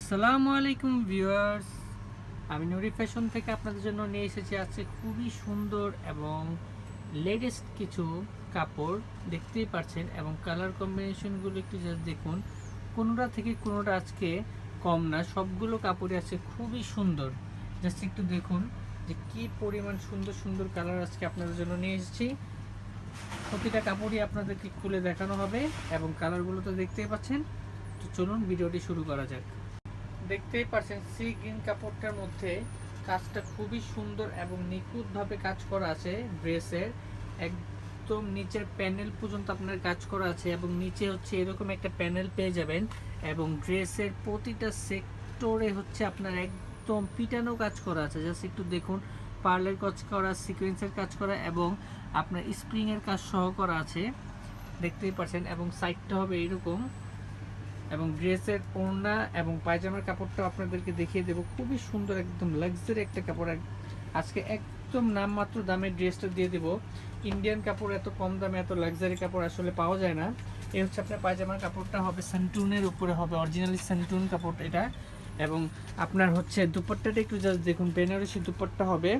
আসসালামু আলাইকুম ভিউয়ার্স, আমি নুরি ফ্যাশন থেকে আপনাদের জন্য নিয়ে এসেছি আজকে খুবই সুন্দর এবং লেটেস্ট কিছু কাপড় দেখতেই পাচ্ছেন এবং কালার কম্বিনেশনগুলো একটু জাস্ট দেখুন। কোনোটা থেকে কোনোটা আজকে কম না, সবগুলো কাপড়ই আছে খুবই সুন্দর। জাস্ট একটু দেখুন যে কি পরিমাণ সুন্দর সুন্দর কালার আজকে আপনাদের জন্য নিয়ে এসেছি। প্রতিটা কাপড়ই আপনাদেরকে খুলে দেখানো হবে এবং কালারগুলো তো দেখতেই পাচ্ছেন। তো চলুন ভিডিওটি শুরু করা যাক। দেখতেই পাচ্ছেন সি গ্রিন কাপড়টার মধ্যে কাজটা খুবই সুন্দর এবং নিখুঁতভাবে কাজ করা আছে। ড্রেসের একদম নিচের প্যানেল পর্যন্ত আপনার কাজ করা আছে এবং নিচে হচ্ছে এরকম একটা প্যানেল পেয়ে যাবেন এবং ড্রেসের প্রতিটা সেক্টরে হচ্ছে আপনার একদম পিটানো কাজ করা আছে। জাস্ট একটু দেখুন, পার্লের কাজ করা, সিকোয়েন্সের কাজ করা এবং আপনার স্প্রিংয়ের কাজ সহ করা আছে, দেখতেই পাচ্ছেন। এবং সাইডটা হবে এরকম এবং ড্রেসের ওড়না এবং পায়জামার কাপড়টা আপনাদেরকে দেখিয়ে দেবো। খুবই সুন্দর, একদম লাক্সারি একটা কাপড়। আজকে একদম নামমাত্র দামে ড্রেসটা দিয়ে দেবো। ইন্ডিয়ান কাপড় এত কম দামে এত লাক্সারি কাপড় আসলে পাওয়া যায় না। এই হচ্ছে আপনার পায়জামার কাপড়টা হবে সানটুনের উপরে হবে, অরিজিনালি সানটুন কাপড় এটা। এবং আপনার হচ্ছে দুপাট্টাটা একটু জাস্ট দেখুন, বেনারসি দুপাট্টা হবে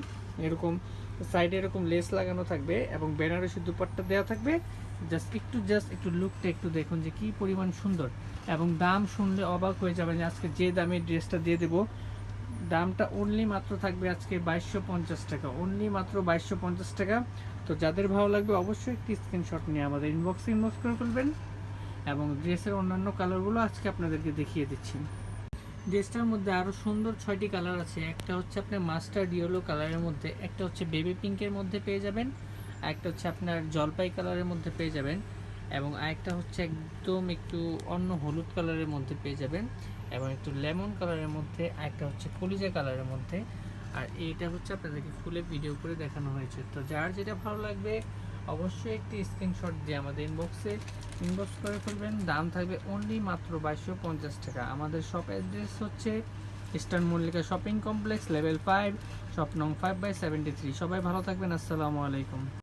এরকম, সাইডে এরকম লেস লাগানো থাকবে এবং বেনারসি দুপাট্টা দেওয়া থাকবে। জাস্ট একটু লুকটা একটু দেখুন যে কি পরিমাণ সুন্দর। এবং দাম শুনলে অবাক হয়ে যাবেন যে আজকে যে দামে ড্রেসটা দিয়ে দেবো, দামটা অনলি মাত্র থাকবে আজকে 2250 টাকা, অনলি মাত্র 2250 টাকা। তো যাদের ভালো লাগবে অবশ্যই একটি স্ক্রিনশট নিয়ে আমাদের ইনবক্স করে ফেলবেন এবং ড্রেসের অন্যান্য কালারগুলো আজকে আপনাদেরকে দেখিয়ে দিচ্ছি। ড্রেসটার মধ্যে আরও সুন্দর 6টি কালার আছে। একটা হচ্ছে আপনার মাস্টার্ড ইয়েলো কালারের মধ্যে, একটা হচ্ছে বেবি পিঙ্কের মধ্যে পেয়ে যাবেন, একটা হচ্ছে আপনার জলপাই কালারের মধ্যে পেয়ে যাবেন এবং আরেকটা হচ্ছে একদম একটু অন্য হলুদ কালারের মধ্যে পেয়ে যাবেন এবং একটু লেমন কালারের মধ্যে, আরেকটা হচ্ছে কলিজা কালারের মধ্যে। আর এইটা হচ্ছে আপনাদেরকে খুলে ভিডিও করে দেখানো হয়েছে। তো যার যেটা ভালো লাগবে অবশ্যই একটি স্ক্রিনশট দিয়ে আমাদের ইনবক্স করে ফেলবেন। দাম থাকবে অনলি মাত্র 2250 টাকা। আমাদের শপ অ্যাড্রেস হচ্ছে eastern Mallika shopping complex, level 5, shop নং 5/73। সবাই ভালো থাকবেন। আসসালামু আলাইকুম।